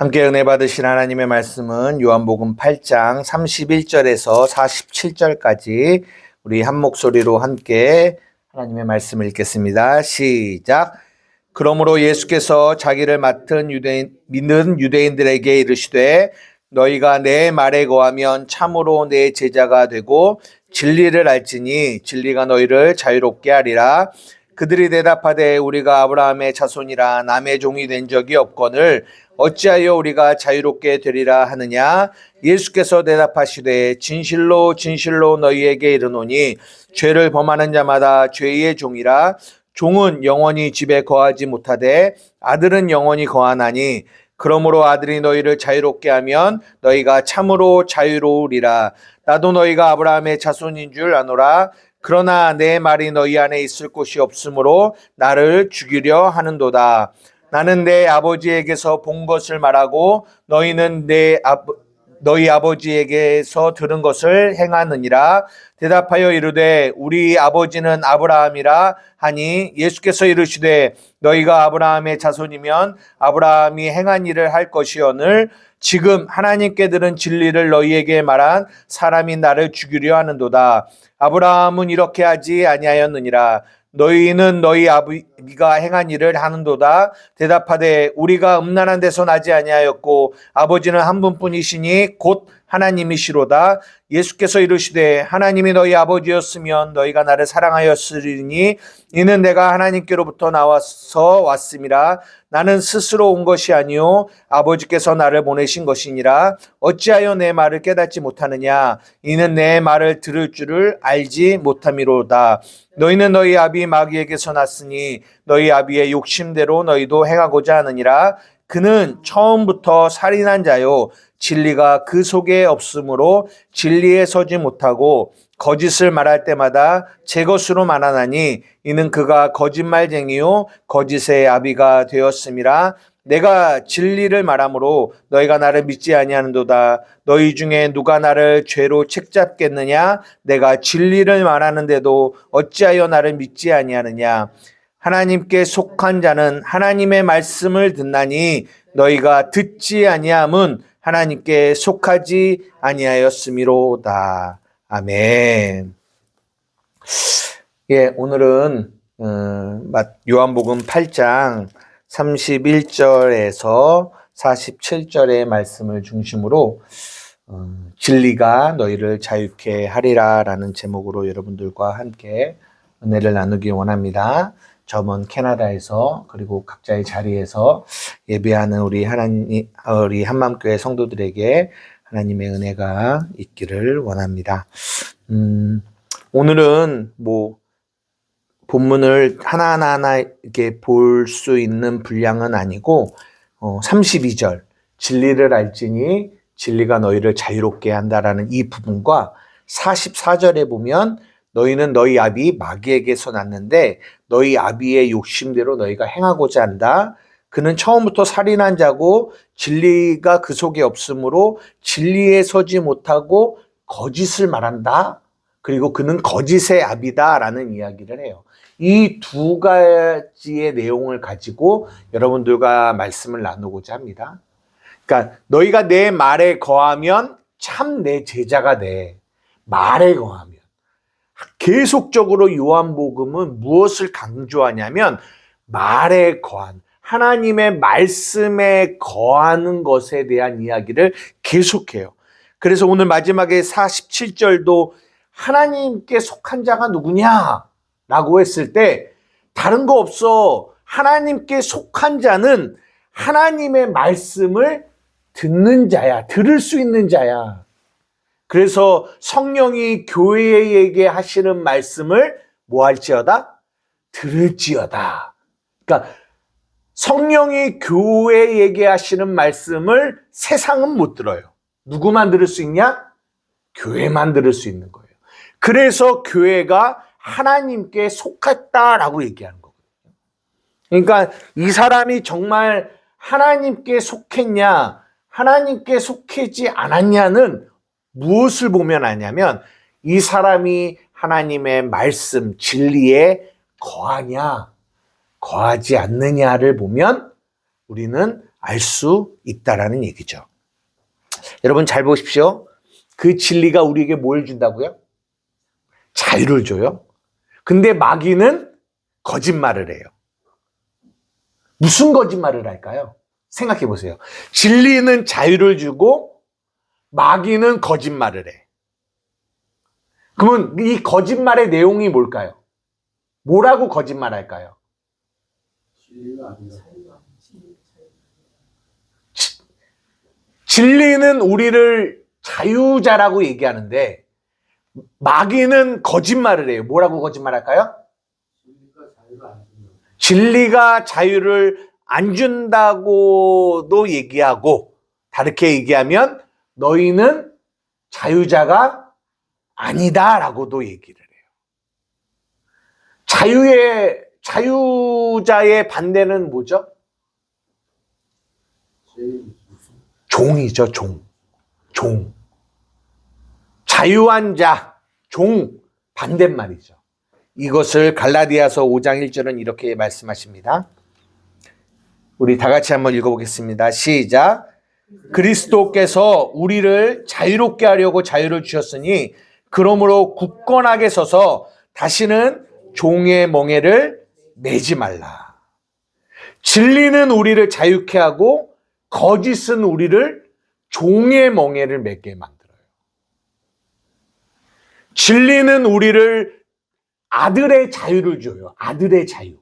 함께 은혜 받으신 하나님의 말씀은 요한복음 8장 31절에서 47절까지 우리 한 목소리로 함께 하나님의 말씀을 읽겠습니다. 시작. 그러므로 예수께서 자기를 믿는 유대인들에게 이르시되 너희가 내 말에 거하면 참으로 내 제자가 되고 진리를 알지니 진리가 너희를 자유롭게 하리라. 그들이 대답하되 우리가 아브라함의 자손이라 남의 종이 된 적이 없거늘 어찌하여 우리가 자유롭게 되리라 하느냐. 예수께서 대답하시되 진실로 진실로 너희에게 이르노니 죄를 범하는 자마다 죄의 종이라. 종은 영원히 집에 거하지 못하되 아들은 영원히 거하나니 그러므로 아들이 너희를 자유롭게 하면 너희가 참으로 자유로우리라. 나도 너희가 아브라함의 자손인 줄 아노라. 그러나 내 말이 너희 안에 있을 곳이 없으므로 나를 죽이려 하는도다. 나는 내 아버지에게서 본 것을 말하고 너희는 너희 아버지에게서 들은 것을 행하느니라. 대답하여 이르되 우리 아버지는 아브라함이라 하니 예수께서 이르시되 너희가 아브라함의 자손이면 아브라함이 행한 일을 할 것이오늘 지금 하나님께 들은 진리를 너희에게 말한 사람이 나를 죽이려 하는도다. 아브라함은 이렇게 하지 아니하였느니라. 너희는 너희 아비가 행한 일을 하는도다. 대답하되 우리가 음란한 데서 나지 아니하였고 아버지는 한 분뿐이시니 곧 하나님이시로다. 예수께서 이르시되 하나님이 너희 아버지였으면 너희가 나를 사랑하였으리니 이는 내가 하나님께로부터 나와서 왔음이라. 나는 스스로 온 것이 아니요 아버지께서 나를 보내신 것이니라. 어찌하여 내 말을 깨닫지 못하느냐. 이는 내 말을 들을 줄을 알지 못함이로다. 너희는 너희 아비 마귀에게서 났으니 너희 아비의 욕심대로 너희도 행하고자 하느니라. 그는 처음부터 살인한 자요 진리가 그 속에 없으므로 진리에 서지 못하고 거짓을 말할 때마다 제 것으로 말하나니 이는 그가 거짓말쟁이요 거짓의 아비가 되었음이라. 내가 진리를 말하므로 너희가 나를 믿지 아니하는도다. 너희 중에 누가 나를 죄로 책잡겠느냐. 내가 진리를 말하는데도 어찌하여 나를 믿지 아니하느냐. 하나님께 속한 자는 하나님의 말씀을 듣나니 너희가 듣지 아니함은 하나님께 속하지 아니하였음이로다. 아멘. 예, 오늘은 요한복음 8장 31절에서 47절의 말씀을 중심으로 진리가 너희를 자유케 하리라 라는 제목으로 여러분들과 함께 은혜를 나누기 원합니다. 저 먼 캐나다에서 그리고 각자의 자리에서 예배하는 우리 한맘교회 성도들에게 하나님의 은혜가 있기를 원합니다. 오늘은 본문을 하나하나 이렇게 볼 수 있는 분량은 아니고 32절 진리를 알지니 진리가 너희를 자유롭게 한다라는 이 부분과 44절에 보면 너희는 너희 아비 마귀에게서 났는데 너희 아비의 욕심대로 너희가 행하고자 한다. 그는 처음부터 살인한 자고 진리가 그 속에 없으므로 진리에 서지 못하고 거짓을 말한다. 그리고 그는 거짓의 아비다라는 이야기를 해요. 이 두 가지의 내용을 가지고 여러분들과 말씀을 나누고자 합니다. 그러니까 너희가 내 말에 거하면 참 내 제자가 돼. 말에 거하면. 계속적으로 요한복음은 무엇을 강조하냐면 말에 거한 하나님의 말씀에 거하는 것에 대한 이야기를 계속해요. 그래서 오늘 마지막에 47절도 하나님께 속한 자가 누구냐? 라고 했을 때 다른 거 없어. 하나님께 속한 자는 하나님의 말씀을 듣는 자야. 들을 수 있는 자야. 그래서 성령이 교회에게 하시는 말씀을 뭐 할지어다? 들을지어다. 그러니까 성령이 교회에게 하시는 말씀을 세상은 못 들어요. 누구만 들을 수 있냐? 교회만 들을 수 있는 거예요. 그래서 교회가 하나님께 속했다라고 얘기하는 거거든요. 그러니까 이 사람이 정말 하나님께 속했냐, 하나님께 속하지 않았냐는 무엇을 보면 아냐면 이 사람이 하나님의 말씀, 진리에 거하냐, 거하지 않느냐를 보면 우리는 알 수 있다라는 얘기죠. 여러분 잘 보십시오. 그 진리가 우리에게 뭘 준다고요? 자유를 줘요. 근데 마귀는 거짓말을 해요. 무슨 거짓말을 할까요? 생각해 보세요. 진리는 자유를 주고 마귀는 거짓말을 해. 그러면 이 거짓말의 내용이 뭘까요? 뭐라고 거짓말할까요? 진리는 우리를 자유자라고 얘기하는데 마귀는 거짓말을 해요. 뭐라고 거짓말할까요? 진리가 자유를 안 준다고도 얘기하고 다르게 얘기하면 너희는 자유자가 아니다라고도 얘기를 해요. 자유자의 반대는 뭐죠? 종이죠, 종. 자유한 자, 종, 반대말이죠. 이것을 갈라디아서 5장 1절은 이렇게 말씀하십니다. 우리 다 같이 한번 읽어보겠습니다. 시작. 그리스도께서 우리를 자유롭게 하려고 자유를 주셨으니 그러므로 굳건하게 서서 다시는 종의 멍에를 매지 말라. 진리는 우리를 자유케 하고 거짓은 우리를 종의 멍에를 매게 만들어요. 진리는 우리를 아들의 자유를 줘요. 아들의 자유.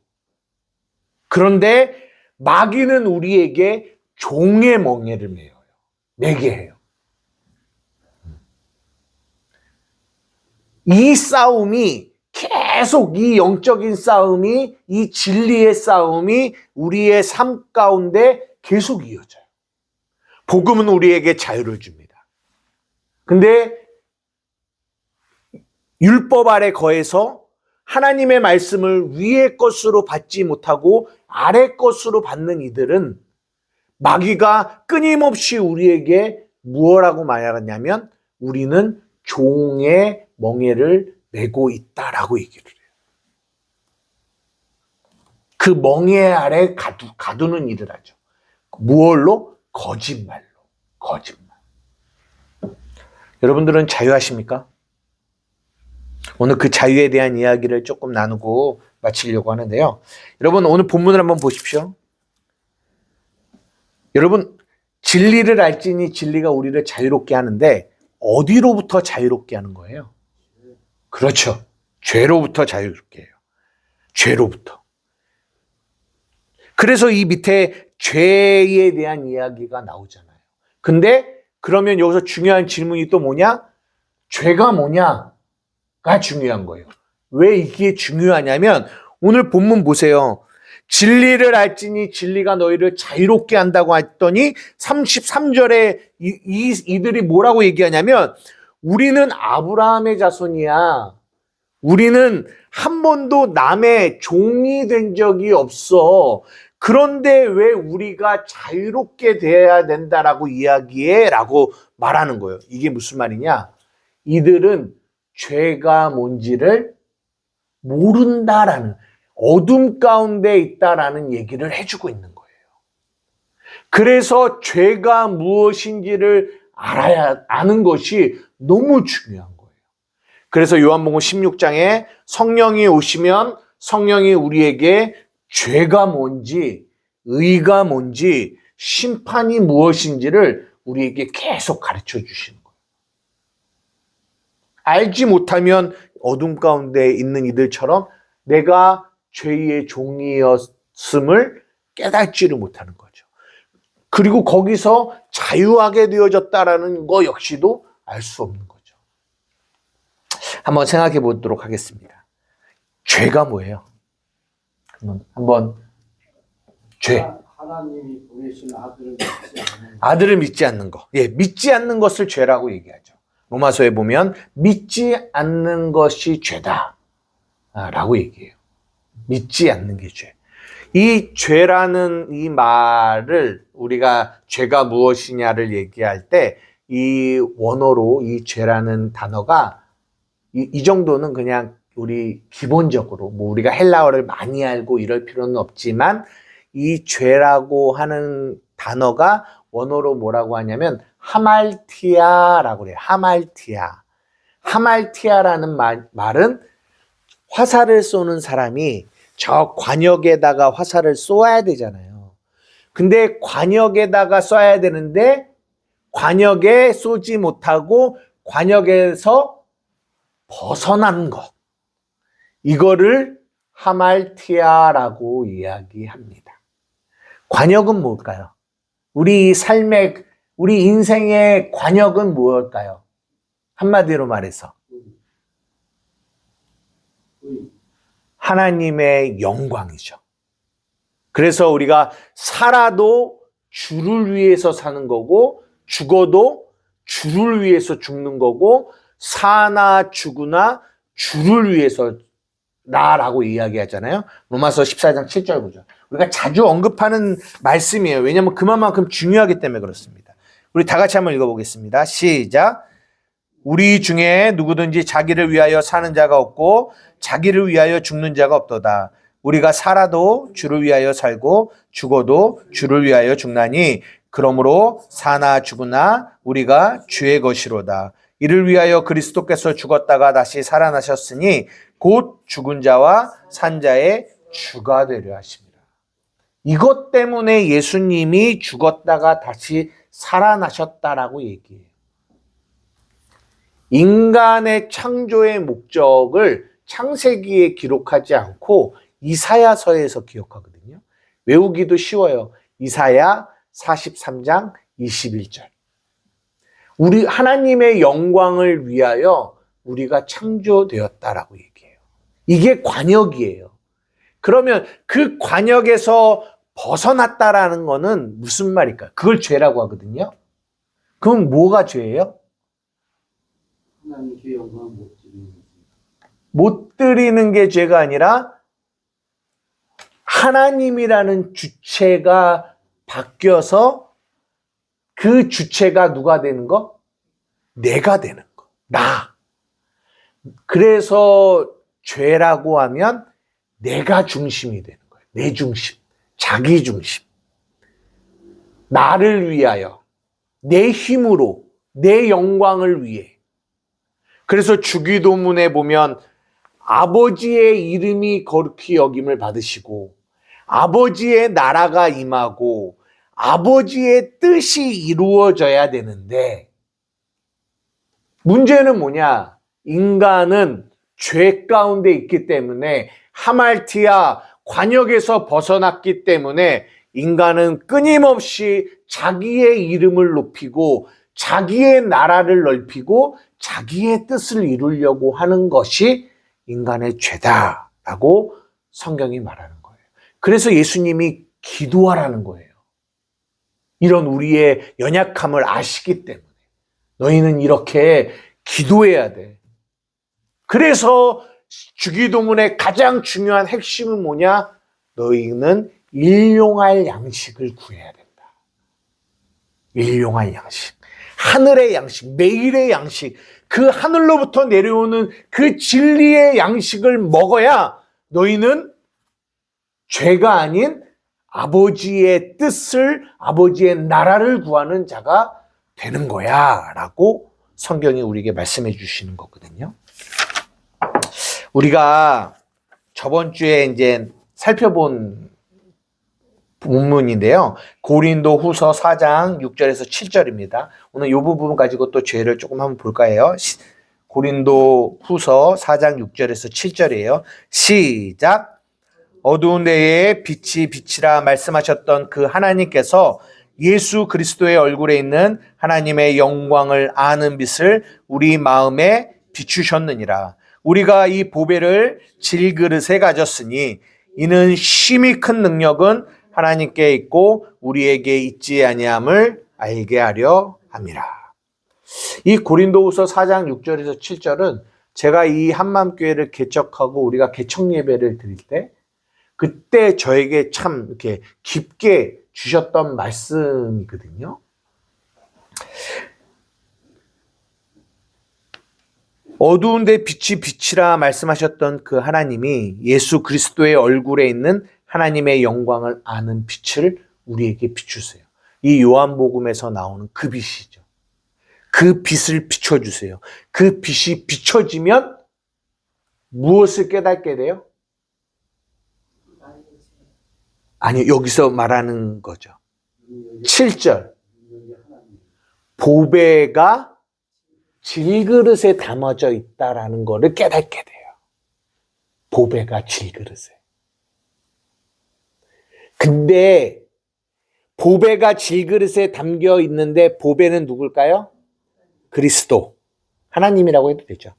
그런데 마귀는 우리에게 종의 멍에를 매게 해요. 이 싸움이 계속 이 영적인 싸움이 이 진리의 싸움이 우리의 삶 가운데 계속 이어져요. 복음은 우리에게 자유를 줍니다. 근데 율법 아래 거해서 하나님의 말씀을 위의 것으로 받지 못하고 아래 것으로 받는 이들은 마귀가 끊임없이 우리에게 무엇라고 말하냐면 우리는 종의 멍에를 메고 있다라고 얘기를 해요. 그 멍에 아래 가두는 일을 하죠. 무얼로? 거짓말로. 거짓말. 여러분들은 자유하십니까? 오늘 그 자유에 대한 이야기를 조금 나누고 마치려고 하는데요. 여러분 오늘 본문을 한번 보십시오. 여러분 진리를 알지니 진리가 우리를 자유롭게 하는데 어디로부터 자유롭게 하는 거예요? 그렇죠. 죄로부터 자유롭게 해요. 죄로부터. 그래서 이 밑에 죄에 대한 이야기가 나오잖아요. 근데 그러면 여기서 중요한 질문이 또 뭐냐? 죄가 뭐냐가 중요한 거예요. 왜 이게 중요하냐면 오늘 본문 보세요. 진리를 알지니 진리가 너희를 자유롭게 한다고 했더니 33절에 이들이 뭐라고 얘기하냐면 우리는 아브라함의 자손이야. 우리는 한 번도 남의 종이 된 적이 없어. 그런데 왜 우리가 자유롭게 돼야 된다라고 이야기해? 라고 말하는 거예요. 이게 무슨 말이냐? 이들은 죄가 뭔지를 모른다라는, 어둠 가운데 있다라는 얘기를 해주고 있는 거예요. 그래서 죄가 무엇인지를 아는 것이 너무 중요한 거예요. 그래서 요한복음 16장에 성령이 오시면 성령이 우리에게 죄가 뭔지, 의가 뭔지, 심판이 무엇인지를 우리에게 계속 가르쳐 주시는 거예요. 알지 못하면 어둠 가운데 있는 이들처럼 내가 죄의 종이었음을 깨닫지를 못하는 거죠. 그리고 거기서 자유하게 되어졌다라는 거 역시도 알 수 없는 거죠. 한번 생각해 보도록 하겠습니다. 죄가 뭐예요? 한번 죄. 하나님이 보내신 아들을 믿지 않는 것. 예, 믿지 않는 것을 죄라고 얘기하죠. 로마서에 보면 믿지 않는 것이 죄다라고 얘기해요. 믿지 않는 게 죄. 이 죄라는 이 말을 우리가 죄가 무엇이냐를 얘기할 때 이 원어로 이 죄라는 단어가 이 정도는 그냥 우리 기본적으로 뭐 우리가 헬라어를 많이 알고 이럴 필요는 없지만 이 죄라고 하는 단어가 원어로 뭐라고 하냐면 하말티아라고 그래요. 하말티아. 하말티아라는 말은 화살을 쏘는 사람이 저 관역에다가 화살을 쏘아야 되잖아요. 근데 관역에다가 쏴야 되는데 관역에 쏘지 못하고 관역에서 벗어난 것. 이거를 하말티아라고 이야기합니다. 관역은 뭘까요? 우리 삶의, 우리 인생의 관역은 무엇일까요? 한마디로 말해서 하나님의 영광이죠. 그래서 우리가 살아도 주를 위해서 사는 거고 죽어도 주를 위해서 죽는 거고 사나 죽으나 주를 위해서 나라고 이야기하잖아요. 로마서 14장 7절 9절. 우리가 자주 언급하는 말씀이에요. 왜냐하면 그만큼 중요하기 때문에 그렇습니다. 우리 다 같이 한번 읽어보겠습니다. 시작. 우리 중에 누구든지 자기를 위하여 사는 자가 없고 자기를 위하여 죽는 자가 없도다. 우리가 살아도 주를 위하여 살고 죽어도 주를 위하여 죽나니 그러므로 사나 죽으나 우리가 주의 것이로다. 이를 위하여 그리스도께서 죽었다가 다시 살아나셨으니 곧 죽은 자와 산 자의 주가 되려 하십니다. 이것 때문에 예수님이 죽었다가 다시 살아나셨다라고 얘기해요. 인간의 창조의 목적을 창세기에 기록하지 않고 이사야서에서 기억하거든요. 외우기도 쉬워요. 이사야 43장 21절. 우리 하나님의 영광을 위하여 우리가 창조되었다라고 얘기해요. 이게 관역이에요. 그러면 그 관역에서 벗어났다라는 거는 무슨 말일까요? 그걸 죄라고 하거든요. 그럼 뭐가 죄예요? 하나님께 영광을 못 드리는 것입니다. 못 드리는 게 죄가 아니라 하나님이라는 주체가 바뀌어서 그 주체가 누가 되는 거? 내가 되는 거. 나. 그래서 죄라고 하면 내가 중심이 되는 거예요. 내 중심. 자기 중심. 나를 위하여. 내 힘으로. 내 영광을 위해. 그래서 주기도문에 보면 아버지의 이름이 거룩히 여김을 받으시고 아버지의 나라가 임하고 아버지의 뜻이 이루어져야 되는데 문제는 뭐냐? 인간은 죄 가운데 있기 때문에 하말티아 관역에서 벗어났기 때문에 인간은 끊임없이 자기의 이름을 높이고 자기의 나라를 넓히고 자기의 뜻을 이루려고 하는 것이 인간의 죄다라고 성경이 말하는 거예요. 그래서 예수님이 기도하라는 거예요. 이런 우리의 연약함을 아시기 때문에 너희는 이렇게 기도해야 돼. 그래서 주기도문의 가장 중요한 핵심은 뭐냐? 너희는 일용할 양식을 구해야 된다. 일용할 양식. 하늘의 양식, 매일의 양식, 그 하늘로부터 내려오는 그 진리의 양식을 먹어야 너희는 죄가 아닌 아버지의 뜻을, 아버지의 나라를 구하는 자가 되는 거야 라고 성경이 우리에게 말씀해 주시는 거거든요. 우리가 저번 주에 이제 살펴본 본문인데요. 고린도 후서 4장 6절에서 7절입니다. 오늘 이 부분 가지고 또 죄를 조금 한번 볼까 해요. 고린도 후서 4장 6절에서 7절이에요. 시작. 어두운 데에 빛이 빛이라 말씀하셨던 그 하나님께서 예수 그리스도의 얼굴에 있는 하나님의 영광을 아는 빛을 우리 마음에 비추셨느니라. 우리가 이 보배를 질그릇에 가졌으니 이는 심히 큰 능력은 하나님께 있고 우리에게 있지 아니함을 알게 하려 함이라. 이 고린도후서 4장 6절에서 7절은 제가 이 한맘교회를 개척하고 우리가 개척 예배를 드릴 때 그때 저에게 참 이렇게 깊게 주셨던 말씀이거든요. 어두운 데 빛이 빛이라 말씀하셨던 그 하나님이 예수 그리스도의 얼굴에 있는 하나님의 영광을 아는 빛을 우리에게 비추세요. 이 요한복음에서 나오는 그 빛이죠. 그 빛을 비춰주세요. 그 빛이 비춰지면 무엇을 깨닫게 돼요? 아니, 여기서 말하는 거죠. 7절. 보배가 질그릇에 담아져 있다라는 거를 깨닫게 돼요. 보배가 질그릇에. 근데 보배가 질그릇에 담겨 있는데 보배는 누굴까요? 그리스도. 하나님이라고 해도 되죠.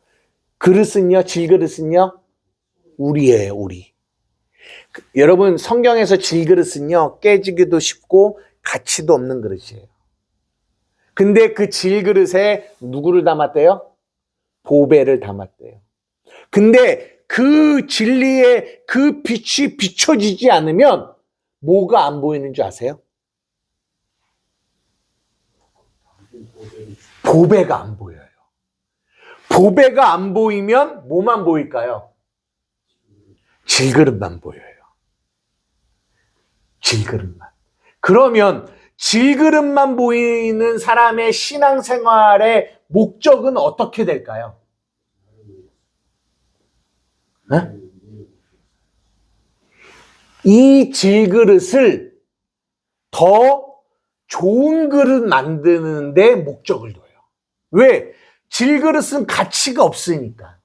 그릇은요, 질그릇은요, 우리예요, 우리. 여러분, 성경에서 질그릇은요, 깨지기도 쉽고 가치도 없는 그릇이에요. 근데 그 질그릇에 누구를 담았대요? 보배를 담았대요. 근데 그 진리의 그 빛이 비춰지지 않으면 뭐가 안 보이는 줄 아세요? 보배가 안 보여요. 보배가 안 보이면 뭐만 보일까요? 질그릇만 보여요. 질그릇만. 그러면 질그릇만 보이는 사람의 신앙생활의 목적은 어떻게 될까요? 네? 이 질그릇을 더 좋은 그릇 만드는 데 목적을 둬요. 왜? 질그릇은 가치가 없으니까.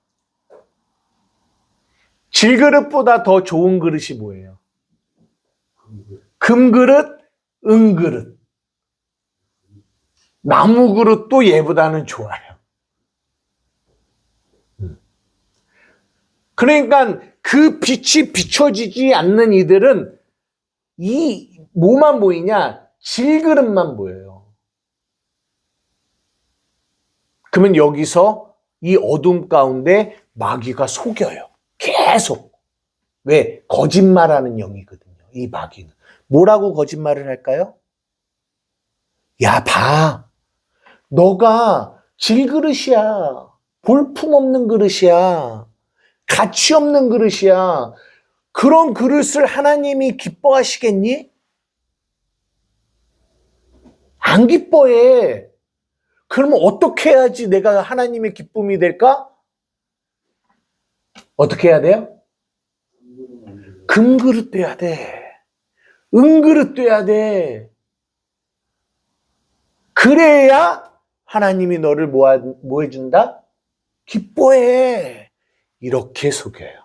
질그릇보다 더 좋은 그릇이 뭐예요? 금그릇, 은그릇. 나무 그릇도 얘보다는 좋아요. 그러니까 그 빛이 비춰지지 않는 이들은 이 뭐만 보이냐? 질그릇만 보여요. 그러면 여기서 이 어둠 가운데 마귀가 속여요. 계속. 왜? 거짓말하는 영이거든요. 이 마귀는. 뭐라고 거짓말을 할까요? 야, 봐. 너가 질그릇이야. 볼품없는 그릇이야. 가치 없는 그릇이야. 그런 그릇을 하나님이 기뻐하시겠니? 안 기뻐해. 그러면 어떻게 해야지 내가 하나님의 기쁨이 될까? 어떻게 해야 돼요? 금그릇 돼야 돼. 은그릇 돼야 돼. 그래야 하나님이 너를 뭐 해준다? 기뻐해. 이렇게 속여요.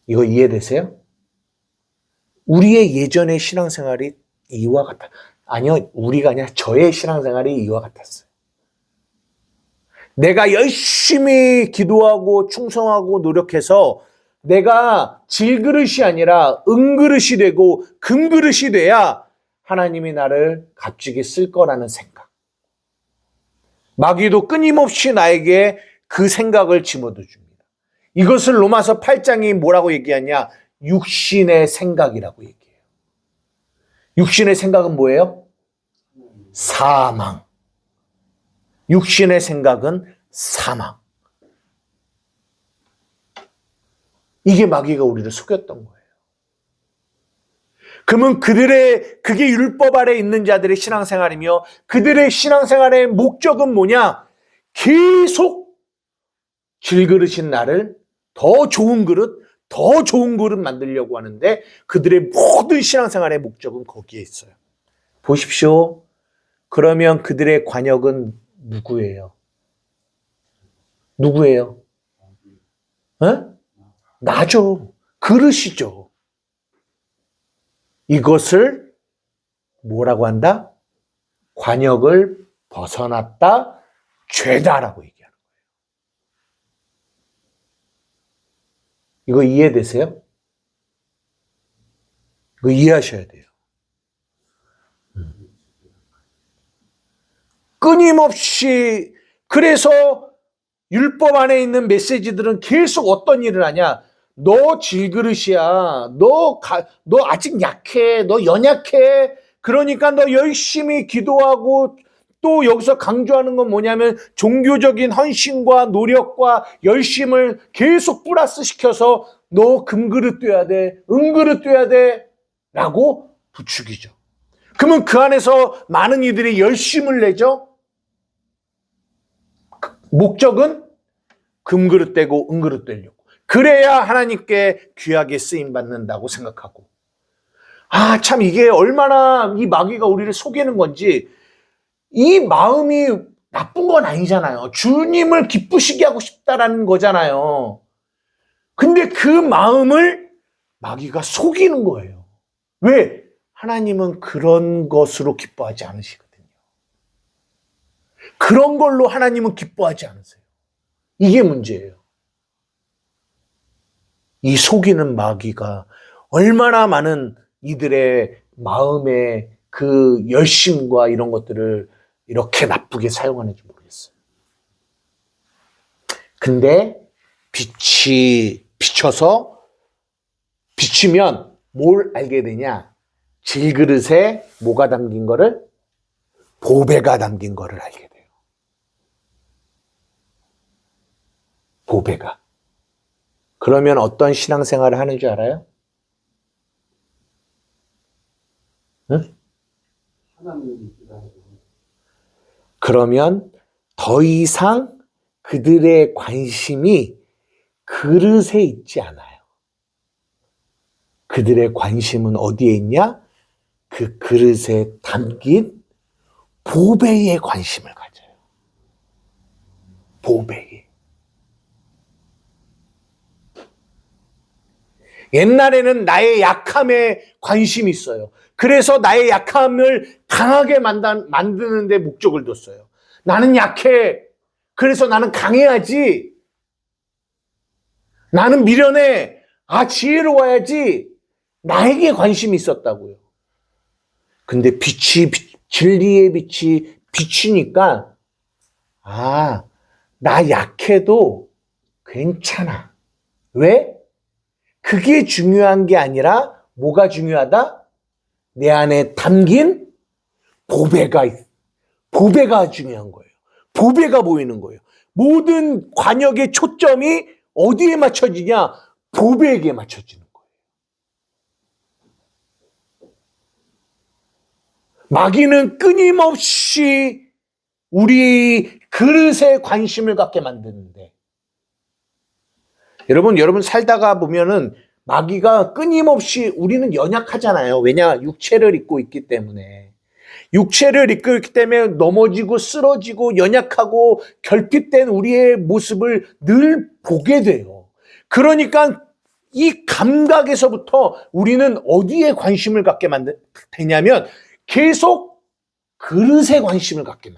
이거 이해되세요? 우리의 예전의 신앙생활이 이와 같아. 아니요, 우리가 아니라 저의 신앙생활이 이와 같았어요. 내가 열심히 기도하고 충성하고 노력해서 내가 질그릇이 아니라 은그릇이 되고 금그릇이 돼야 하나님이 나를 값지게 쓸 거라는 생각. 마귀도 끊임없이 나에게 그 생각을 집어넣어 줍니다. 이것을 로마서 8장이 뭐라고 얘기하냐? 육신의 생각이라고 얘기해요. 육신의 생각은 뭐예요? 사망. 육신의 생각은 사망. 이게 마귀가 우리를 속였던 거예요. 그러면 그게 율법 아래 있는 자들의 신앙생활이며 그들의 신앙생활의 목적은 뭐냐? 계속 질그릇인 나를 더 좋은 그릇 만들려고 하는데 그들의 모든 신앙생활의 목적은 거기에 있어요. 보십시오. 그러면 그들의 관역은 누구예요? 누구예요? 나죠. 그릇이죠. 이것을 뭐라고 한다? 관역을 벗어났다, 죄다라고 얘기하는 거예요. 이거 이해되세요? 이거 이해하셔야 돼요. 끊임없이 그래서 율법 안에 있는 메시지들은 계속 어떤 일을 하냐? 너 질그릇이야. 너 아직 약해. 너 연약해. 그러니까 너 열심히 기도하고 또 여기서 강조하는 건 뭐냐면 종교적인 헌신과 노력과 열심을 계속 플러스 시켜서 너 금그릇 돼야 돼, 은그릇 돼야 돼 라고 부추기죠. 그러면 그 안에서 많은 이들이 열심을 내죠. 목적은 금그릇 되고 은그릇 되려고. 그래야 하나님께 귀하게 쓰임받는다고 생각하고. 아, 참 이게 얼마나 이 마귀가 우리를 속이는 건지. 이 마음이 나쁜 건 아니잖아요. 주님을 기쁘시게 하고 싶다라는 거잖아요. 근데 그 마음을 마귀가 속이는 거예요. 왜? 하나님은 그런 것으로 기뻐하지 않으시거든요. 그런 걸로 하나님은 기뻐하지 않으세요. 이게 문제예요. 이 속이는 마귀가 얼마나 많은 이들의 마음의 그 열심과 이런 것들을 이렇게 나쁘게 사용하는지 모르겠어요. 근데 빛이 비춰서 비치면 뭘 알게 되냐? 질그릇에 뭐가 담긴 거를? 보배가 담긴 거를 알게 돼요. 보배가. 그러면 어떤 신앙생활을 하는 줄 알아요? 응? 하나님이 있으라고. 그러면 더 이상 그들의 관심이 그릇에 있지 않아요. 그들의 관심은 어디에 있냐? 그 그릇에 담긴 보배에 관심을 가져요. 보배에. 옛날에는 나의 약함에 관심이 있어요. 그래서 나의 약함을 강하게 만드는 데 목적을 뒀어요. 나는 약해. 그래서 나는 강해야지. 나는 미련해. 아, 지혜로워야지. 나에게 관심이 있었다고요. 근데 진리의 빛이 비치니까, 아, 나 약해도 괜찮아. 왜? 그게 중요한 게 아니라 뭐가 중요하다? 내 안에 담긴 보배가 중요한 거예요. 보배가 보이는 거예요. 모든 관역의 초점이 어디에 맞춰지냐? 보배에게 맞춰지는 거예요. 마귀는 끊임없이 우리 그릇에 관심을 갖게 만드는데, 여러분 살다가 보면은 마귀가 끊임없이, 우리는 연약하잖아요. 왜냐? 육체를 입고 있기 때문에. 육체를 입고 있기 때문에 넘어지고 쓰러지고 연약하고 결핍된 우리의 모습을 늘 보게 돼요. 그러니까 이 감각에서부터 우리는 어디에 관심을 갖게 되냐면 계속 그릇에 관심을 갖게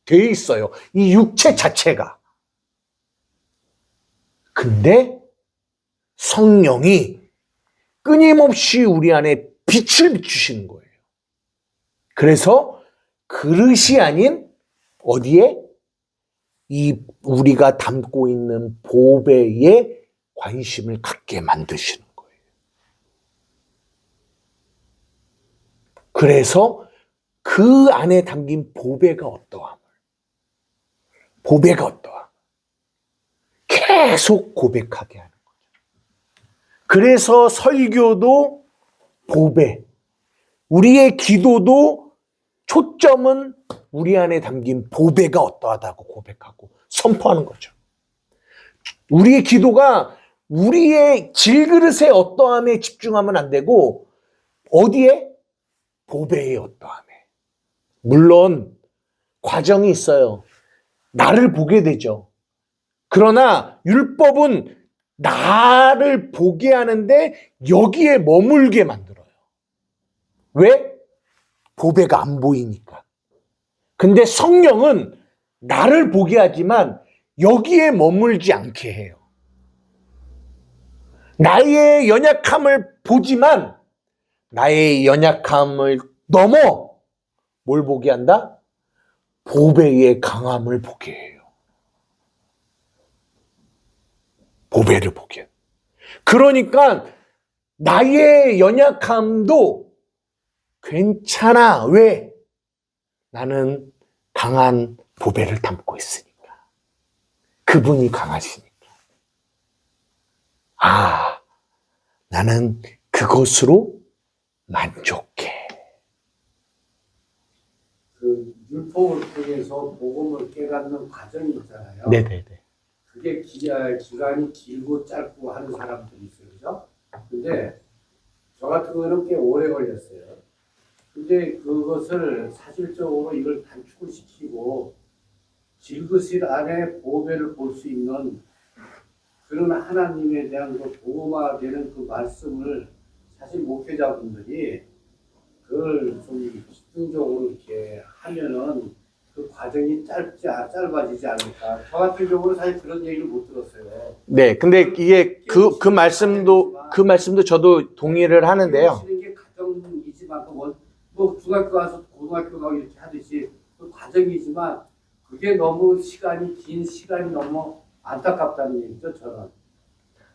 돼 있어요. 이 육체 자체가. 근데 성령이 끊임없이 우리 안에 빛을 비추시는 거예요. 그래서 그릇이 아닌 어디에? 이 우리가 담고 있는 보배에 관심을 갖게 만드시는 거예요. 그래서 그 안에 담긴 보배가 어떠함을, 계속 고백하게 하는 거죠. 그래서 설교도 보배, 우리의 기도도 초점은 우리 안에 담긴 보배가 어떠하다고 고백하고 선포하는 거죠. 우리의 기도가 우리의 질그릇의 어떠함에 집중하면 안 되고 어디에? 보배의 어떠함에. 물론 과정이 있어요. 나를 보게 되죠. 그러나 율법은 나를 보게 하는데 여기에 머물게 만들어요. 왜? 보배가 안 보이니까. 근데 성령은 나를 보게 하지만 여기에 머물지 않게 해요. 나의 연약함을 보지만 나의 연약함을 넘어 뭘 보게 한다? 보배의 강함을 보게 해요. 보배를 보게 해요. 그러니까 나의 연약함도 괜찮아. 왜? 나는 강한 보배를 담고 있으니까. 그분이 강하시니까. 아, 나는 그것으로 만족해. 그 율법을 통해서 복음을 깨닫는 과정이 있잖아요. 네네네. 그게 기간이 길고 짧고 하는 사람들이 있어요. 그죠? 근데 저 같은 거는 꽤 오래 걸렸어요. 근데 그것을 사실적으로 이걸 단축을 시키고 질그실 안에 보배를 볼 수 있는 그런 하나님에 대한 그 복음화되는 그 말씀을 사실 목회자분들이 그걸 좀 집중적으로 이렇게 하면은 그 과정이 짧아지지 않을까. 저 같은 경우는 사실 그런 얘기를 못 들었어요. 네, 근데 이게 그 말씀도 저도 동의를 하는데요. 키우시는 게 가정이지만 뭐 중학교 가서 고등학교 가고 이렇게 하듯이 그 과정이지만 그게 너무 긴 시간이 너무 안타깝다는 얘기죠, 저는.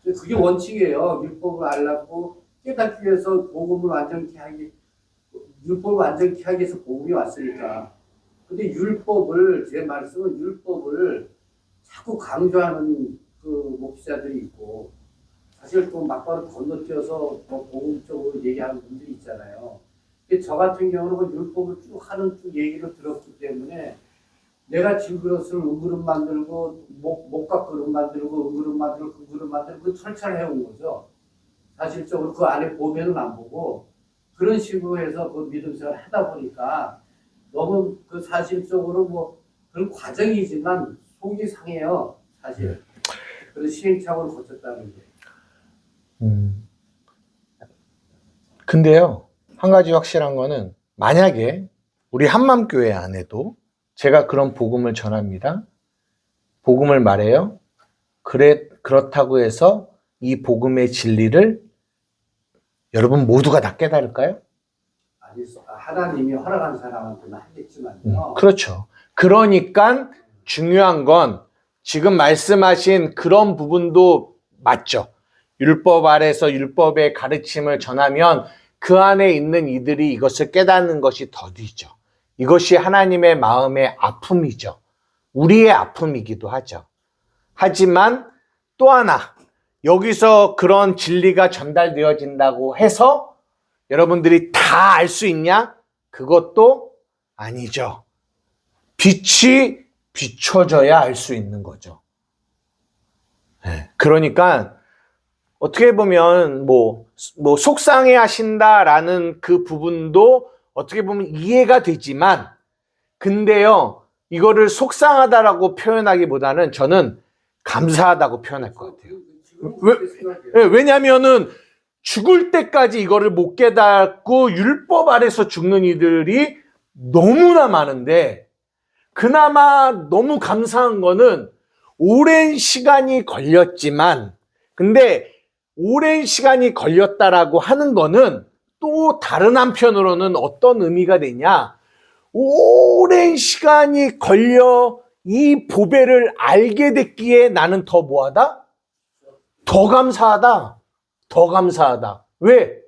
그게 원칙이에요. 율법을 알라고 깨닫기 위해서 율법을 완전히 하기 위해서 복음이 왔으니까. 근데 제 말씀은 율법을 자꾸 강조하는 그 목사들이 있고, 사실 또 막바로 건너뛰어서 뭐 복음적으로 얘기하는 분들이 있잖아요. 근데 저 같은 경우는 그 율법을 쭉 얘기를 들었기 때문에 내가 질그릇을 은그릇 만들고 목각 그릇 만들고 은그릇 만들고 금그릇 만들고 그 철저히 해온 거죠. 사실적으로 그 안에 보면은 안 보고 그런 식으로 해서 그 믿음 생활을 하다 보니까 너무 그 사실적으로 뭐 그런 과정이지만 속이 상해요. 사실. 그런 시행착오를 거쳤다는 게. 근데요, 한 가지 확실한 거는 만약에 우리 한맘교회 안에도 제가 그런 복음을 전합니다. 복음을 말해요. 그렇다고 해서 이 복음의 진리를 여러분 모두가 다 깨달을까요? 아니, 하나님이 허락한 사람한테는 하겠지만요. 그렇죠. 그러니까 중요한 건 지금 말씀하신 그런 부분도 맞죠. 율법 아래서 율법의 가르침을 전하면 그 안에 있는 이들이 이것을 깨닫는 것이 더디죠. 이것이 하나님의 마음의 아픔이죠. 우리의 아픔이기도 하죠. 하지만 또 하나, 여기서 그런 진리가 전달되어진다고 해서 여러분들이 다 알 수 있냐? 그것도 아니죠. 빛이 비춰져야 알 수 있는 거죠. 그러니까 어떻게 보면 뭐 속상해 하신다라는 그 부분도 어떻게 보면 이해가 되지만, 근데요, 이거를 속상하다라고 표현하기보다는 저는 감사하다고 표현할 것 같아요. 왜냐면은 죽을 때까지 이거를 못 깨닫고 율법 아래서 죽는 이들이 너무나 많은데, 그나마 너무 감사한 거는 오랜 시간이 걸렸지만, 근데 오랜 시간이 걸렸다라고 하는 거는 또 다른 한편으로는 어떤 의미가 되냐? 오랜 시간이 걸려 이 보배를 알게 됐기에 나는 더 뭐하다? 더 감사하다. 더 감사하다. 왜?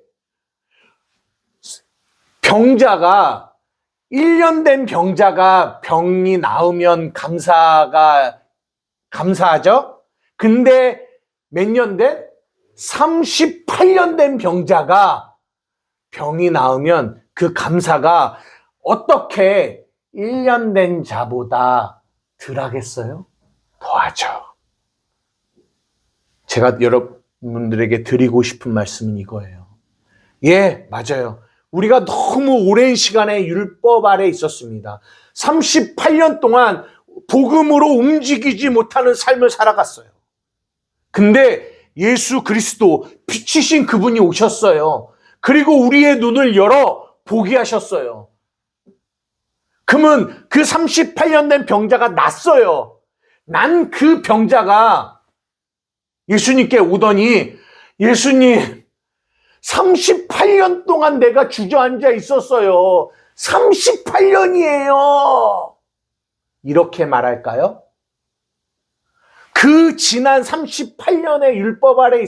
병자가 1년 된 병자가 병이 나으면 감사하죠? 근데 몇 년 된? 38년 된 병자가 병이 나으면 그 감사가 어떻게 1년 된 자보다 덜 하겠어요? 더하죠. 제가 여러분들에게 드리고 싶은 말씀은 이거예요. 예, 맞아요. 우리가 너무 오랜 시간에 율법 아래 있었습니다. 38년 동안 복음으로 움직이지 못하는 삶을 살아갔어요. 근데 예수 그리스도 빛이신 그분이 오셨어요. 그리고 우리의 눈을 열어 보게 하셨어요. 그러면 그 38년 된 병자가 낫어요. 난 그 병자가 예수님께 오더니, 예수님, 38년 동안 내가 주저앉아 있었어요. 38년이에요. 이렇게 말할까요? 그 지난 38년의 율법 아래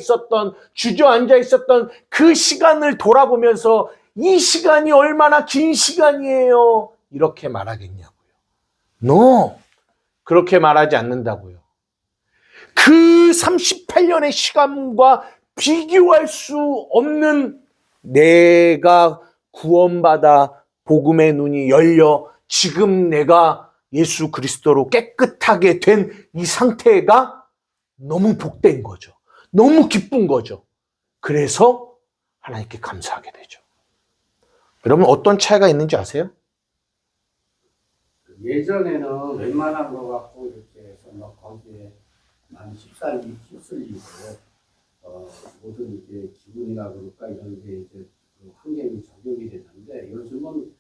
주저앉아 있었던 그 시간을 돌아보면서 이 시간이 얼마나 긴 시간이에요. 이렇게 말하겠냐고요. No. 그렇게 말하지 않는다고요. 그 38년의 시간과 비교할 수 없는 내가 구원받아 복음의 눈이 열려 지금 내가 예수 그리스도로 깨끗하게 된 이 상태가 너무 복된 거죠. 너무 기쁜 거죠. 그래서 하나님께 감사하게 되죠. 여러분 어떤 차이가 있는지 아세요? 예전에는 웬만한 거 갖고 이렇게 해서 막 거기에 많이 휩쓸리고 모든 이제 기분이나 그럴까 이런 게 이제 그 환경이 적용이 됐는데 요즘은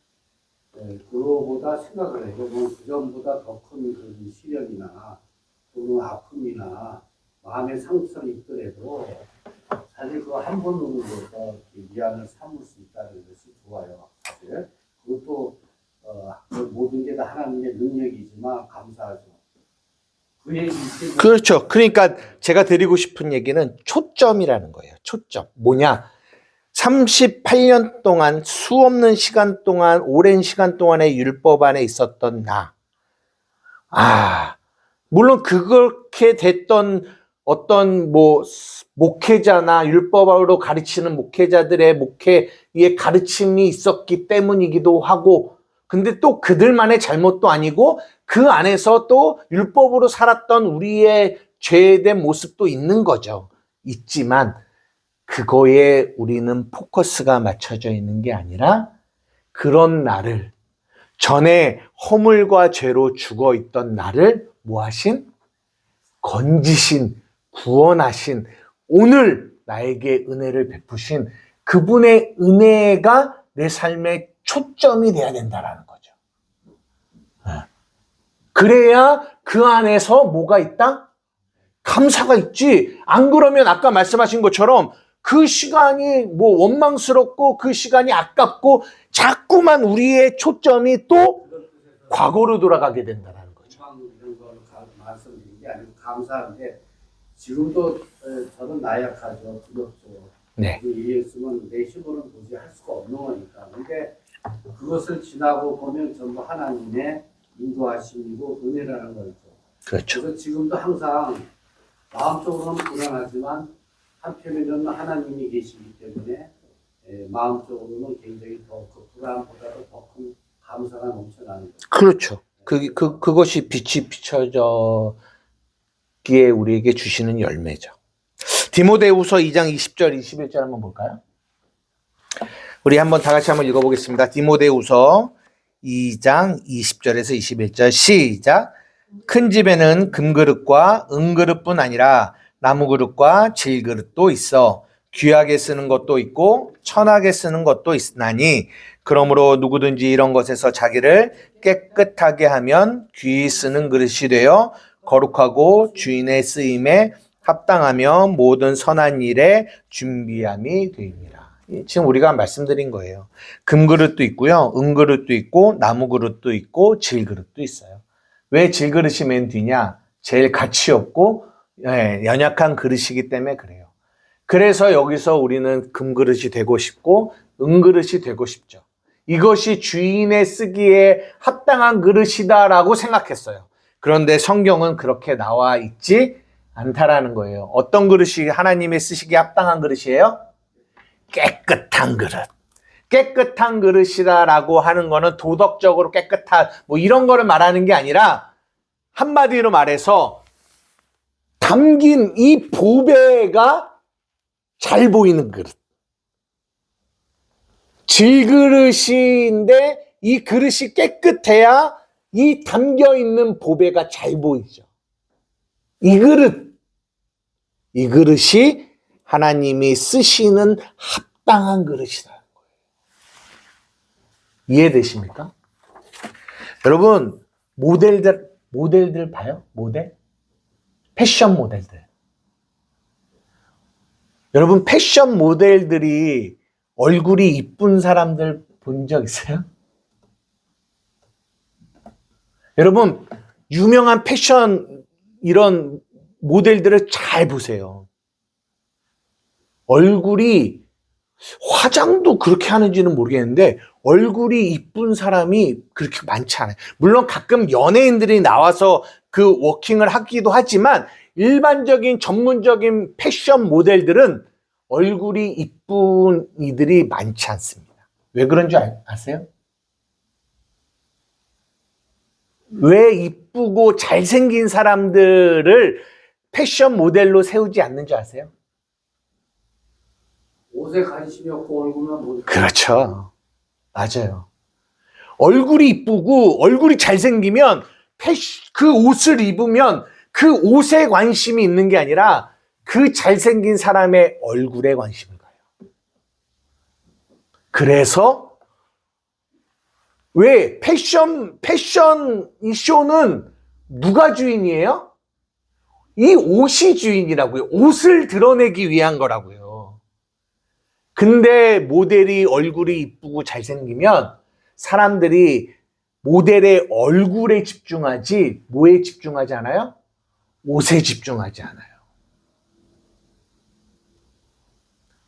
그거보다 생각을 해보면 그전보다 더 큰 그 시련이나 또는 아픔이나 마음의 상처를 입더라도 사실 그거 한 번 누르고서 미안을 삼을 수 있다는 것이 좋아요. 사실 그것도 그 모든 게 다 하나님의 능력이지만 감사하죠. 그 얘기 그렇죠. 그러니까 제가 드리고 싶은 얘기는 초점이라는 거예요. 초점. 뭐냐? 38년 동안 수없는 시간 동안 오랜 시간 동안의 율법 안에 있었던 나. 물론 그렇게 됐던 어떤 목회자나 율법으로 가르치는 목회자들의 목회의 가르침이 있었기 때문이기도 하고, 근데 또 그들만의 잘못도 아니고 그 안에서 또 율법으로 살았던 우리의 죄된 모습도 있는 거죠. 있지만 그거에 우리는 포커스가 맞춰져 있는 게 아니라 그런 나를, 전에 허물과 죄로 죽어 있던 나를 뭐하신? 건지신, 구원하신, 오늘 나에게 은혜를 베푸신 그분의 은혜가 내 삶의 초점이 돼야 된다라는 거죠. 그래야 그 안에서 뭐가 있다? 감사가 있지. 안 그러면 아까 말씀하신 것처럼 그 시간이 원망스럽고 그 시간이 아깝고 자꾸만 우리의 초점이 또 과거로 돌아가게 된다는 거죠. 이런 걸 말씀드린 게 아니고 감사한데 지금도 저는 나약하죠. 두렵죠. 네. 예수는 내 힘으로는 도저히 할 수가 없는 거니까. 근데 그것을 지나고 보면 전부 하나님의 인도하심이고 은혜라는 거죠. 그렇죠. 그래서 지금도 항상 마음적으로는 불안하지만 한편에는 하나님이 계시기 때문에 마음적으로는 굉장히 더 그 불안보다도 더 큰 감사가 넘쳐나는 거죠. 그렇죠. 그것이 빛이 비춰졌기에 우리에게 주시는 열매죠. 디모데후서 2장 20절, 21절 한번 볼까요? 우리 한번 다 같이 한번 읽어보겠습니다. 디모데후서 2장 20절에서 21절 시작. 큰 집에는 금그릇과 은그릇뿐 아니라 나무그릇과 질그릇도 있어 귀하게 쓰는 것도 있고 천하게 쓰는 것도 있나니 그러므로 누구든지 이런 것에서 자기를 깨끗하게 하면 귀히 쓰는 그릇이 되어 거룩하고 주인의 쓰임에 합당하며 모든 선한 일에 준비함이 되입니다. 지금 우리가 말씀드린 거예요. 금그릇도 있고요, 은그릇도 있고 나무그릇도 있고 질그릇도 있어요. 왜 질그릇이 맨 뒤냐? 제일 가치 없고 연약한 그릇이기 때문에 그래요. 그래서 여기서 우리는 금그릇이 되고 싶고 은그릇이 되고 싶죠. 이것이 주인의 쓰기에 합당한 그릇이다라고 생각했어요. 그런데 성경은 그렇게 나와 있지 않다라는 거예요. 어떤 그릇이 하나님의 쓰시기에 합당한 그릇이에요? 깨끗한 그릇. 깨끗한 그릇이다라고 하는 거는 도덕적으로 깨끗한 이런 거를 말하는 게 아니라 한마디로 말해서 담긴 이 보배가 잘 보이는 그릇. 질그릇인데 이 그릇이 깨끗해야 이 담겨 있는 보배가 잘 보이죠. 이 그릇이 하나님이 쓰시는 합당한 그릇이라는 거예요. 이해되십니까? 여러분, 모델들 봐요? 모델? 패션 모델들. 여러분, 패션 모델들이 얼굴이 이쁜 사람들 본 적 있어요? 여러분, 유명한 패션 이런 모델들을 잘 보세요. 얼굴이 화장도 그렇게 하는지는 모르겠는데 얼굴이 이쁜 사람이 그렇게 많지 않아요. 물론 가끔 연예인들이 나와서 그 워킹을 하기도 하지만 일반적인 전문적인 패션 모델들은 얼굴이 이쁜 이들이 많지 않습니다. 왜 그런 줄 아세요? 왜 이쁘고 잘생긴 사람들을 패션 모델로 세우지 않는 줄 아세요? 옷에 관심이 없고 얼굴만 못. 그렇죠. 맞아요. 얼굴이 이쁘고 얼굴이 잘생기면 그 옷을 입으면 그 옷에 관심이 있는 게 아니라 그 잘생긴 사람의 얼굴에 관심을 가요. 그래서 왜 패션 이 쇼는 누가 주인이에요? 이 옷이 주인이라고요. 옷을 드러내기 위한 거라고요. 근데 모델이 얼굴이 이쁘고 잘생기면 사람들이 모델의 얼굴에 집중하지 뭐에 집중하지 않아요? 옷에 집중하지 않아요.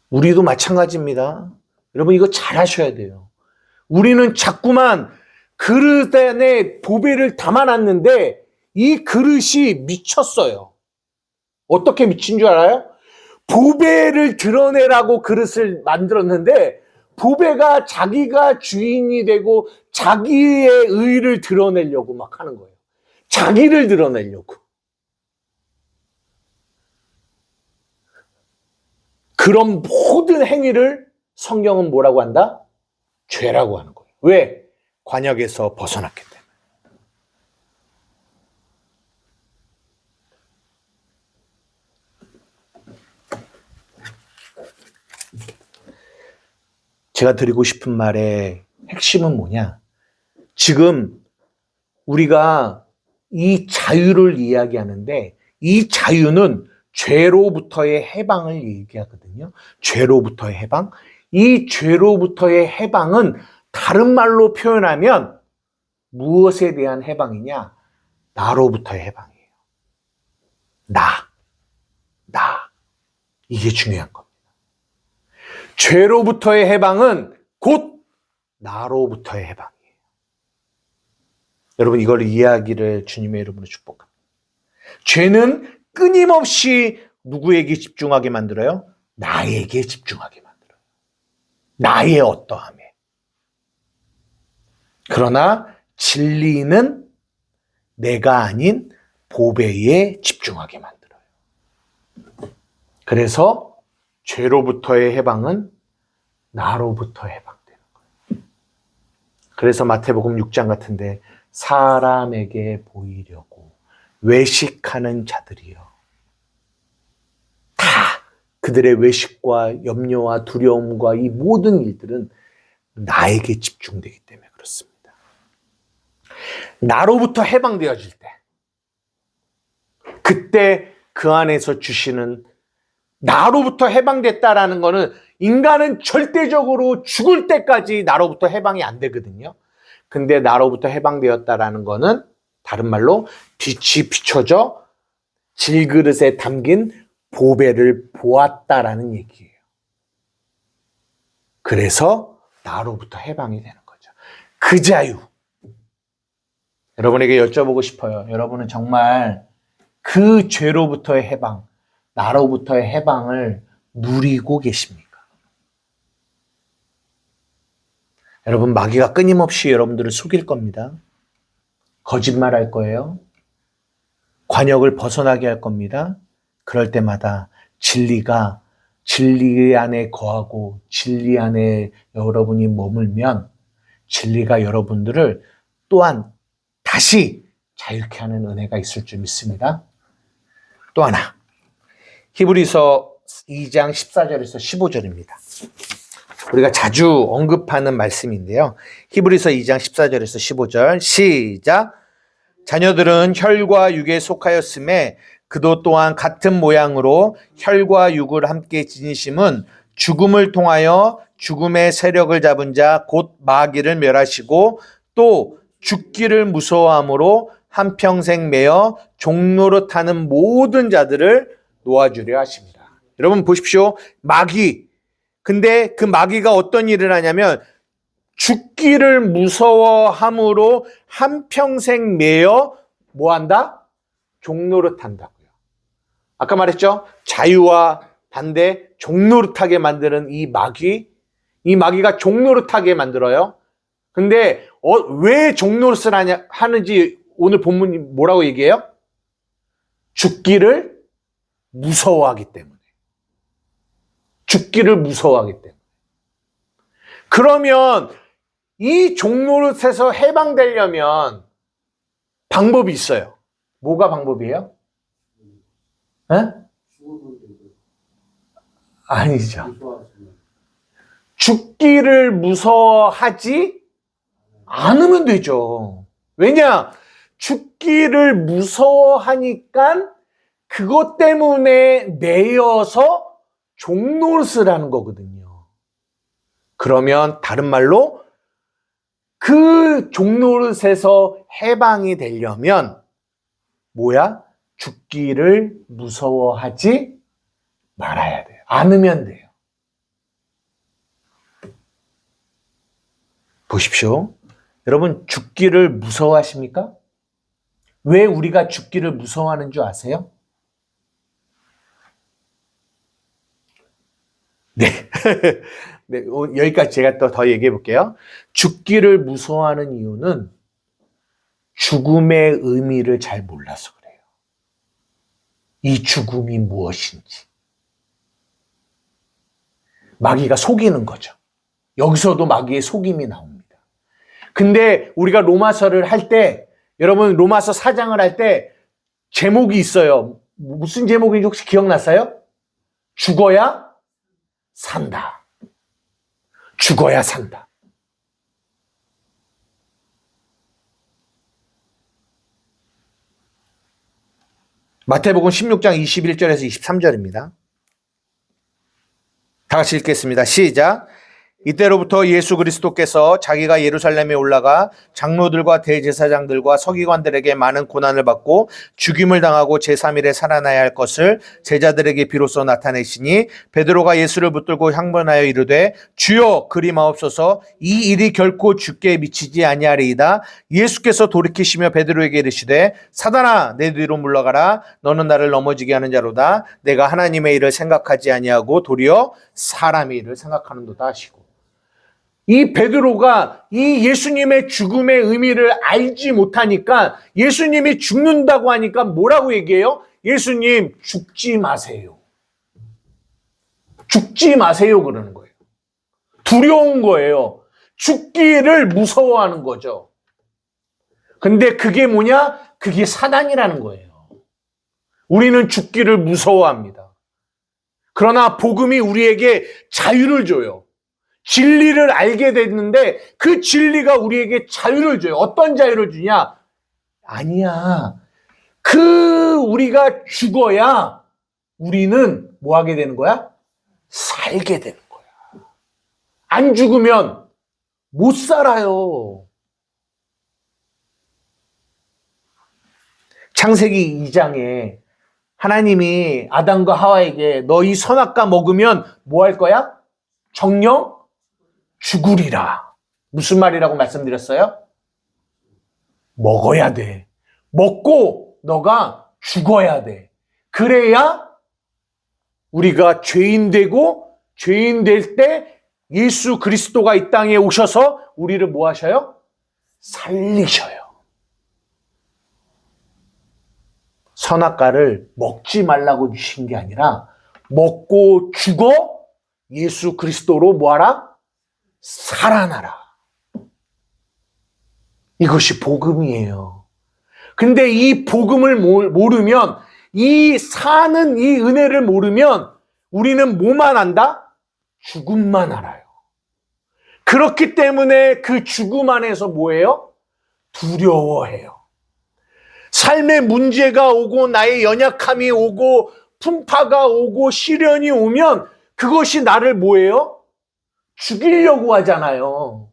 우리도 마찬가지입니다. 여러분 이거 잘 하셔야 돼요. 우리는 자꾸만 그릇 안에 보배를 담아놨는데 이 그릇이 미쳤어요. 어떻게 미친 줄 알아요? 보배를 드러내라고 그릇을 만들었는데 보배가 자기가 주인이 되고 자기의 의의를 드러내려고 막 하는 거예요. 자기를 드러내려고. 그런 모든 행위를 성경은 뭐라고 한다? 죄라고 하는 거예요. 왜? 관역에서 벗어났기 때문에. 제가 드리고 싶은 말의 핵심은 뭐냐? 지금 우리가 이 자유를 이야기하는데 이 자유는 죄로부터의 해방을 얘기하거든요. 죄로부터의 해방. 이 죄로부터의 해방은 다른 말로 표현하면 무엇에 대한 해방이냐? 나로부터의 해방이에요. 나. 이게 중요한 겁니다. 죄로부터의 해방은 곧 나로부터의 해방이에요. 여러분 이걸 이해하기를 주님의 이름으로 축복합니다. 죄는 끊임없이 누구에게 집중하게 만들어요? 나에게 집중하게 만들어요. 나의 어떠함에. 그러나 진리는 내가 아닌 보배에 집중하게 만들어요. 그래서 죄로부터의 해방은 나로부터 해방되는 거예요. 그래서 마태복음 6장 같은데 사람에게 보이려고 외식하는 자들이요. 다 그들의 외식과 염려와 두려움과 이 모든 일들은 나에게 집중되기 때문에 그렇습니다. 나로부터 해방되어질 때 그때 그 안에서 주시는 나로부터 해방됐다라는 거는 인간은 절대적으로 죽을 때까지 나로부터 해방이 안 되거든요. 근데 나로부터 해방되었다라는 거는 다른 말로 빛이 비춰져 질그릇에 담긴 보배를 보았다라는 얘기예요. 그래서 나로부터 해방이 되는 거죠. 그 자유. 여러분에게 여쭤보고 싶어요. 여러분은 정말 그 죄로부터의 해방, 나로부터의 해방을 누리고 계십니까? 여러분 마귀가 끊임없이 여러분들을 속일 겁니다. 거짓말할 거예요. 관역을 벗어나게 할 겁니다. 그럴 때마다 진리가 진리 안에 거하고 진리 안에 여러분이 머물면 진리가 여러분들을 또한 다시 자유케 하는 은혜가 있을 줄 믿습니다. 또 하나 히브리서 2장 14절에서 15절입니다. 우리가 자주 언급하는 말씀인데요. 히브리서 2장 14절에서 15절 시작. 자녀들은 혈과 육에 속하였음에 그도 또한 같은 모양으로 혈과 육을 함께 지니심은 죽음을 통하여 죽음의 세력을 잡은 자 곧 마귀를 멸하시고 또 죽기를 무서워함으로 한평생 매어 종노릇 하는 모든 자들을 놓아주려 하십니다. 여러분 보십시오. 마귀. 근데 그 마귀가 어떤 일을 하냐면 죽기를 무서워함으로 한평생 매여 뭐 한다? 종노릇 한다고요. 아까 말했죠? 자유와 반대 종노릇하게 만드는 이 마귀가 종노릇하게 만들어요. 근데 왜 종노릇을 하는지 오늘 본문이 뭐라고 얘기해요? 죽기를 무서워하기 때문에. 죽기를 무서워하기 때문에. 그러면 이 종노릇에서 해방되려면 방법이 있어요. 뭐가 방법이에요? 에? 아니죠. 죽기를 무서워하지 않으면 되죠. 왜냐? 죽기를 무서워하니까 그것 때문에 매여서 종노릇을 하는 거거든요. 그러면 다른 말로 그 종노릇에서 해방이 되려면 뭐야? 죽기를 무서워하지 말아야 돼요. 않으면 돼요. 보십시오. 여러분 죽기를 무서워하십니까? 왜 우리가 죽기를 무서워하는 줄 아세요? 네. 네, 여기까지 제가 또 더 얘기해 볼게요. 죽기를 무서워하는 이유는 죽음의 의미를 잘 몰라서 그래요. 이 죽음이 무엇인지. 마귀가 속이는 거죠. 여기서도 마귀의 속임이 나옵니다. 근데 우리가 로마서를 할 때, 여러분 로마서 4장을 할 때 제목이 있어요. 무슨 제목인지 혹시 기억나세요? 죽어야 산다. 죽어야 산다. 마태복음 16장 21절에서 23절입니다. 다 같이 읽겠습니다. 시작. 이때로부터 예수 그리스도께서 자기가 예루살렘에 올라가 장로들과 대제사장들과 서기관들에게 많은 고난을 받고 죽임을 당하고 제3일에 살아나야 할 것을 제자들에게 비로소 나타내시니 베드로가 예수를 붙들고 향번하여 이르되 주여 그리 마옵소서 이 일이 결코 주께 미치지 아니하리이다. 예수께서 돌이키시며 베드로에게 이르시되 사단아 내 뒤로 물러가라. 너는 나를 넘어지게 하는 자로다. 내가 하나님의 일을 생각하지 아니하고 도리어 사람의 일을 생각하는도다 하시고. 이 베드로가 이 예수님의 죽음의 의미를 알지 못하니까 예수님이 죽는다고 하니까 뭐라고 얘기해요? 예수님 죽지 마세요. 죽지 마세요 그러는 거예요. 두려운 거예요. 죽기를 무서워하는 거죠. 근데 그게 뭐냐? 그게 사단이라는 거예요. 우리는 죽기를 무서워합니다. 그러나 복음이 우리에게 자유를 줘요. 진리를 알게 됐는데 그 진리가 우리에게 자유를 줘요. 어떤 자유를 주냐? 아니야. 우리가 죽어야 우리는 뭐 하게 되는 거야? 살게 되는 거야. 안 죽으면 못 살아요. 창세기 2장에 하나님이 아담과 하와에게 너희 선악과 먹으면 뭐 할 거야? 정령 죽으리라. 무슨 말이라고 말씀드렸어요? 먹어야 돼. 먹고 너가 죽어야 돼. 그래야 우리가 죄인 되고 죄인 될 때 예수 그리스도가 이 땅에 오셔서 우리를 뭐 하셔요? 살리셔요. 선악과를 먹지 말라고 주신 게 아니라 먹고 죽어 예수 그리스도로 뭐하라? 살아나라. 이것이 복음이에요. 근데 이 복음을 모르면, 이 사는 이 은혜를 모르면 우리는 뭐만 안다? 죽음만 알아요. 그렇기 때문에 그 죽음 안에서 뭐예요? 두려워해요. 삶의 문제가 오고 나의 연약함이 오고 풍파가 오고 시련이 오면 그것이 나를 뭐예요? 죽이려고 하잖아요.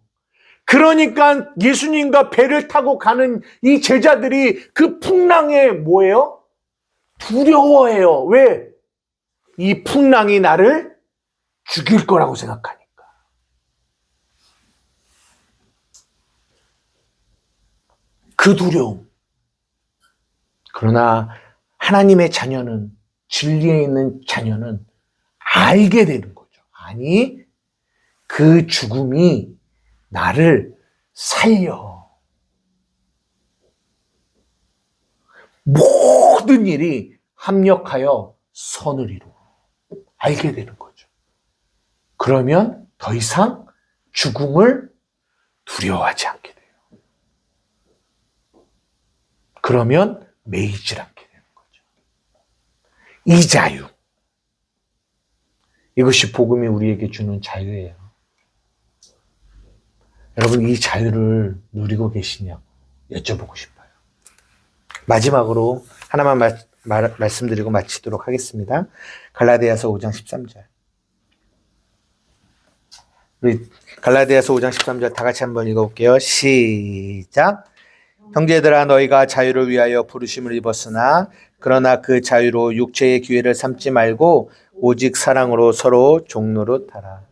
그러니까 예수님과 배를 타고 가는 이 제자들이 그 풍랑에 뭐예요? 두려워해요. 왜? 이 풍랑이 나를 죽일 거라고 생각하니까. 그 두려움. 그러나 하나님의 자녀는, 진리에 있는 자녀는 알게 되는 거죠. 아니, 그 죽음이 나를 살려. 모든 일이 합력하여 선을 이루어. 알게 되는 거죠. 그러면 더 이상 죽음을 두려워하지 않게 돼요. 그러면 매이질 않게 되는 거죠. 이 자유. 이것이 복음이 우리에게 주는 자유예요. 여러분, 이 자유를 누리고 계시냐고 여쭤보고 싶어요. 마지막으로 하나만 말씀드리고 마치도록 하겠습니다. 갈라디아서 5장 13절. 우리 갈라디아서 5장 13절 다 같이 한번 읽어볼게요. 시작. 형제들아, 너희가 자유를 위하여 부르심을 입었으나 그러나 그 자유로 육체의 기회를 삼지 말고 오직 사랑으로 서로 종노릇 하라.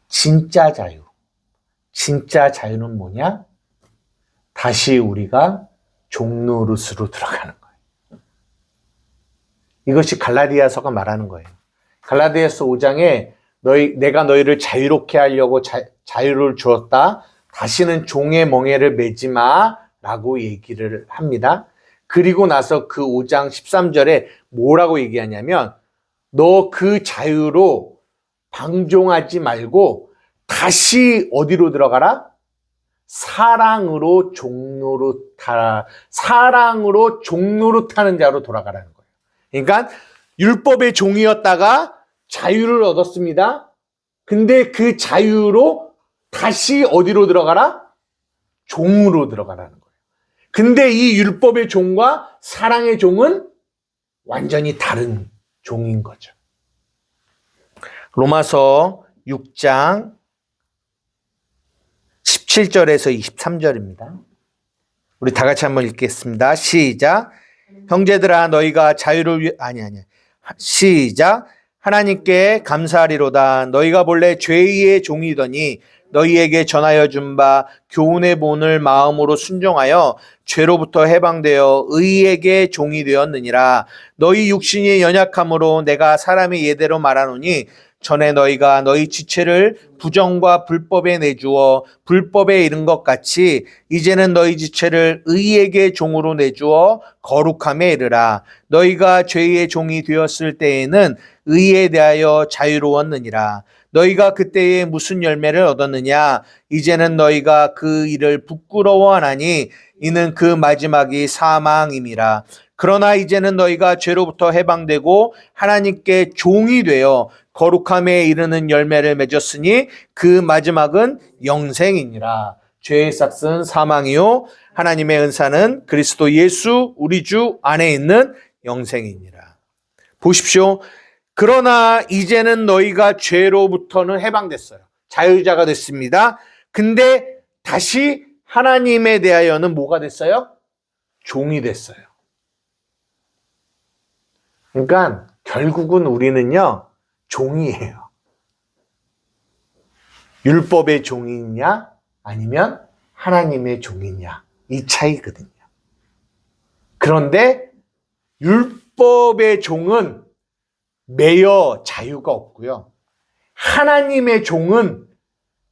진짜 자유. 진짜 자유는 뭐냐? 다시 우리가 종노릇으로 들어가는 거예요. 이것이 갈라디아서가 말하는 거예요. 갈라디아서 5장에 내가 너희를 자유롭게 하려고 자유를 주었다. 다시는 종의 멍에를 매지 마. 라고 얘기를 합니다. 그리고 나서 그 5장 13절에 뭐라고 얘기하냐면 너 그 자유로 방종하지 말고 다시 어디로 들어가라? 사랑으로 종노릇하라. 사랑으로 종노릇하는 자로 돌아가라는 거예요. 그러니까 율법의 종이었다가 자유를 얻었습니다. 근데 그 자유로 다시 어디로 들어가라? 종으로 들어가라는 거예요. 근데 이 율법의 종과 사랑의 종은 완전히 다른 종인 거죠. 로마서 6장 17절에서 23절입니다. 우리 다 같이 한번 읽겠습니다. 시작. 형제들아, 너희가 자유를 시작. 하나님께 감사하리로다. 너희가 본래 죄의 종이더니 너희에게 전하여 준 바 교훈의 본을 마음으로 순종하여 죄로부터 해방되어 의에게 종이 되었느니라. 너희 육신이 연약함으로 내가 사람의 예대로 말하노니 전에 너희가 너희 지체를 부정과 불법에 내주어 불법에 이른 것 같이 이제는 너희 지체를 의에게 종으로 내주어 거룩함에 이르라. 너희가 죄의 종이 되었을 때에는 의에 대하여 자유로웠느니라. 너희가 그때에 무슨 열매를 얻었느냐? 이제는 너희가 그 일을 부끄러워하나니 이는 그 마지막이 사망임이라. 그러나 이제는 너희가 죄로부터 해방되고 하나님께 종이 되어 거룩함에 이르는 열매를 맺었으니 그 마지막은 영생이니라. 죄의 삭은 사망이요 하나님의 은사는 그리스도 예수 우리 주 안에 있는 영생이니라. 보십시오. 그러나 이제는 너희가 죄로부터는 해방됐어요. 자유자가 됐습니다. 근데 다시 하나님에 대하여는 뭐가 됐어요? 종이 됐어요. 그러니까 결국은 우리는요, 종이에요. 율법의 종이냐 아니면 하나님의 종이냐, 이 차이거든요. 그런데 율법의 종은 매여 자유가 없고요. 하나님의 종은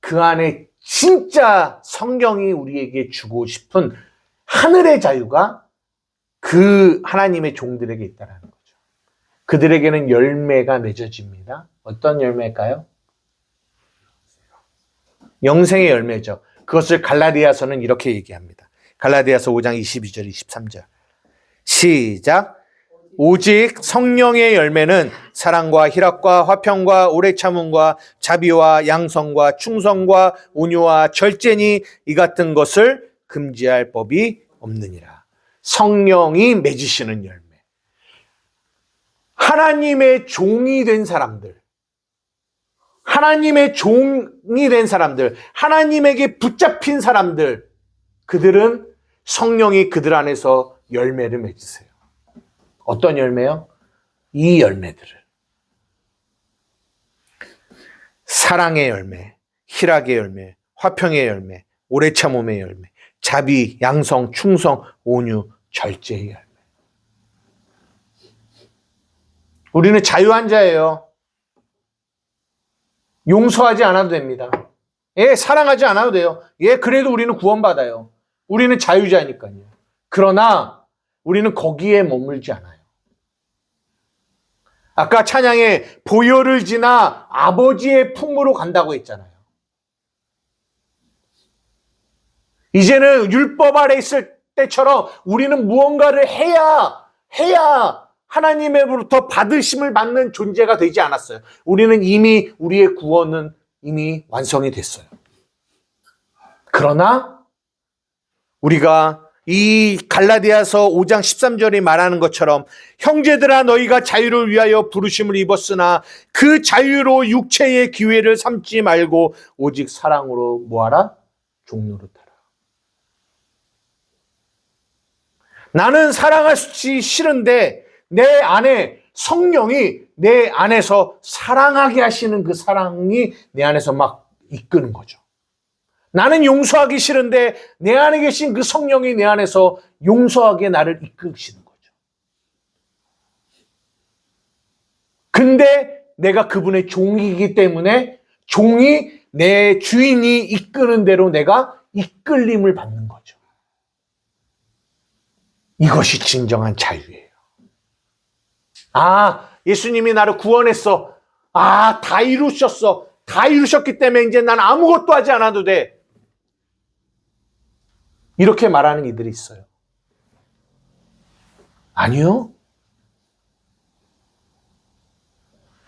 그 안에 진짜 성경이 우리에게 주고 싶은 하늘의 자유가 그 하나님의 종들에게 있다는 거죠. 그들에게는 열매가 맺어집니다. 어떤 열매일까요? 영생의 열매죠. 그것을 갈라디아서는 이렇게 얘기합니다. 갈라디아서 5장 22절, 23절. 시작. 오직 성령의 열매는 사랑과 희락과 화평과 오래 참음과 자비와 양성과 충성과 온유와 절제니 이 같은 것을 금지할 법이 없느니라. 성령이 맺으시는 열매. 하나님의 종이 된 사람들, 하나님의 종이 된 사람들, 하나님에게 붙잡힌 사람들, 그들은 성령이 그들 안에서 열매를 맺으세요. 어떤 열매요? 이 열매들을. 사랑의 열매, 희락의 열매, 화평의 열매, 오래 참음의 열매, 자비, 양성, 충성, 온유, 절제의 열매. 우리는 자유한 자예요. 용서하지 않아도 됩니다. 예, 사랑하지 않아도 돼요. 예, 그래도 우리는 구원받아요. 우리는 자유자니까요. 그러나 우리는 거기에 머물지 않아요. 아까 찬양에 보혈을 지나 아버지의 품으로 간다고 했잖아요. 이제는 율법 아래 있을 때처럼 우리는 무언가를 해야 하나님으로부터 받으심을 받는 존재가 되지 않았어요. 우리는 이미 우리의 구원은 이미 완성이 됐어요. 그러나 우리가 이 갈라디아서 5장 13절이 말하는 것처럼 형제들아 너희가 자유를 위하여 부르심을 입었으나 그 자유로 육체의 기회를 삼지 말고 오직 사랑으로 뭐하라? 종노릇하라. 나는 사랑하기 싫은데 내 안에 성령이 내 안에서 사랑하게 하시는 그 사랑이 내 안에서 막 이끄는 거죠. 나는 용서하기 싫은데 내 안에 계신 그 성령이 내 안에서 용서하게 나를 이끄시는 거죠. 근데 내가 그분의 종이기 때문에 종이 내 주인이 이끄는 대로 내가 이끌림을 받는 거죠. 이것이 진정한 자유예요. 아, 예수님이 나를 구원했어. 아, 다 이루셨어. 다 이루셨기 때문에 이제 난 아무것도 하지 않아도 돼. 이렇게 말하는 이들이 있어요. 아니요.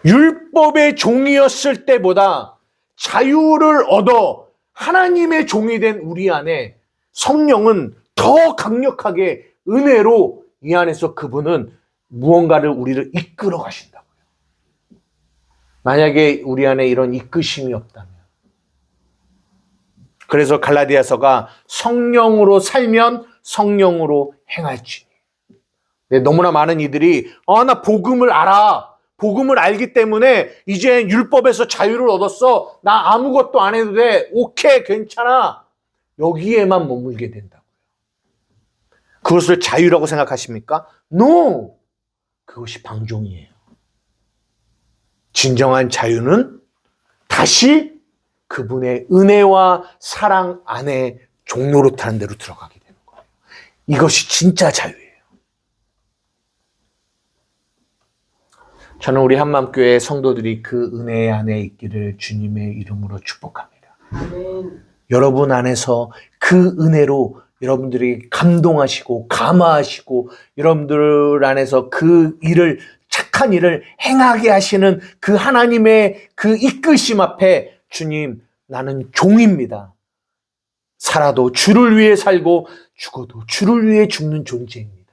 율법의 종이었을 때보다 자유를 얻어 하나님의 종이 된 우리 안에 성령은 더 강력하게 은혜로 이 안에서 그분은 무언가를 우리를 이끌어 가신다고요. 만약에 우리 안에 이런 이끄심이 없다면, 그래서 갈라디아서가 성령으로 살면 성령으로 행할지니. 너무나 많은 이들이 나 복음을 알아. 복음을 알기 때문에 이제 율법에서 자유를 얻었어. 나 아무것도 안 해도 돼. 오케이, 괜찮아. 여기에만 머물게 된다고요. 그것을 자유라고 생각하십니까? No! 그것이 방종이에요. 진정한 자유는 다시 그분의 은혜와 사랑 안에 종노릇하는 대로 들어가게 되는 거예요. 이것이 진짜 자유예요. 저는 우리 한마음교회 성도들이 그 은혜 안에 있기를 주님의 이름으로 축복합니다. 아멘. 여러분 안에서 그 은혜로 여러분들이 감동하시고 감화하시고 여러분들 안에서 그 일을 착한 일을 행하게 하시는 그 하나님의 그 이끄심 앞에 주님, 나는 종입니다. 살아도 주를 위해 살고 죽어도 주를 위해 죽는 존재입니다.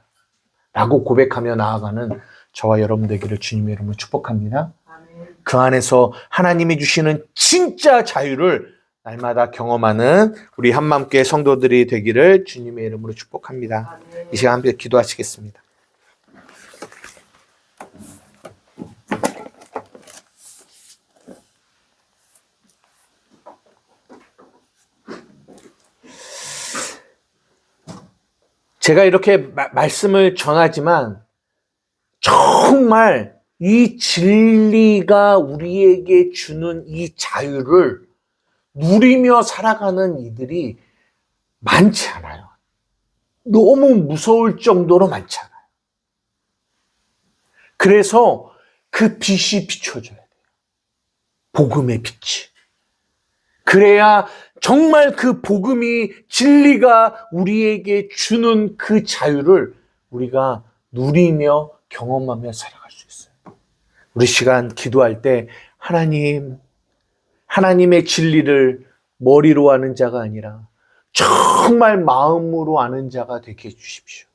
라고 고백하며 나아가는 저와 여러분 되기를 주님의 이름으로 축복합니다. 아멘. 그 안에서 하나님이 주시는 진짜 자유를 날마다 경험하는 우리 한마음교회 성도들이 되기를 주님의 이름으로 축복합니다. 아멘. 이 시간 함께 기도하시겠습니다. 제가 이렇게 말씀을 전하지만 정말 이 진리가 우리에게 주는 이 자유를 누리며 살아가는 이들이 많지 않아요. 너무 무서울 정도로 많지 않아요. 그래서 그 빛이 비춰져야 돼요. 복음의 빛이. 그래야 정말 그 복음이 진리가 우리에게 주는 그 자유를 우리가 누리며 경험하며 살아갈 수 있어요. 우리 시간 기도할 때 하나님의 진리를 머리로 아는 자가 아니라 정말 마음으로 아는 자가 되게 해주십시오.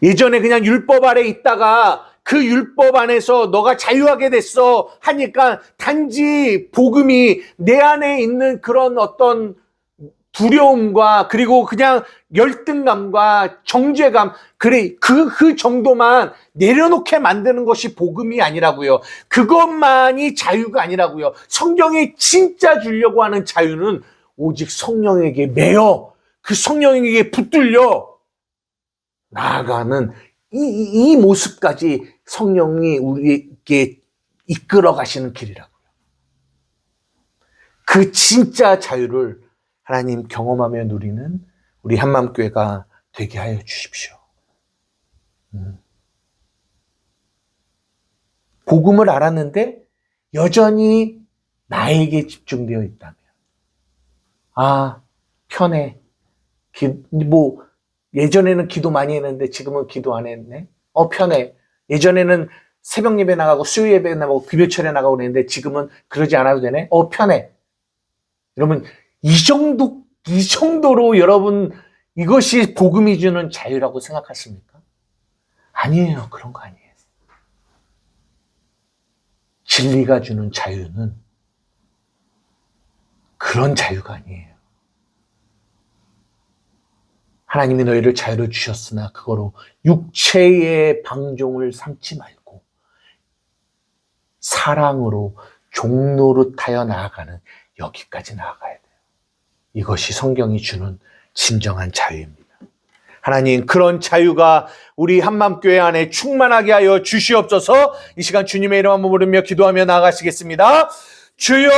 예전에 그냥 율법 아래 있다가 그 율법 안에서 너가 자유하게 됐어 하니까 단지 복음이 내 안에 있는 그런 어떤 두려움과 그리고 그냥 열등감과 정죄감, 그래 그 정도만 내려놓게 만드는 것이 복음이 아니라고요. 그것만이 자유가 아니라고요. 성경이 진짜 주려고 하는 자유는 오직 성령에게 매여 그 성령에게 붙들려 나아가는 이 모습까지 성령이 우리에게 이끌어 가시는 길이라고요. 그 진짜 자유를 하나님 경험하며 누리는 우리 한맘교회가 되게 하여 주십시오. 복음을 알았는데 여전히 나에게 집중되어 있다면, 아, 편해. 예전에는 기도 많이 했는데 지금은 기도 안 했네. 편해. 예전에는 새벽 예배 나가고 수요 예배 나가고 금요철에 나가고 그랬는데 지금은 그러지 않아도 되네. 편해. 여러분, 이 정도로 여러분 이것이 복음이 주는 자유라고 생각하십니까? 아니에요. 그런 거 아니에요. 진리가 주는 자유는 그런 자유가 아니에요. 하나님이 너희를 자유를 주셨으나 그거로 육체의 방종을 삼지 말고 사랑으로 종노릇하여 나아가는 여기까지 나아가야 돼요. 이것이 성경이 주는 진정한 자유입니다. 하나님, 그런 자유가 우리 한맘교회 안에 충만하게 하여 주시옵소서. 이 시간 주님의 이름 한번 부르며 기도하며 나아가시겠습니다. 주여!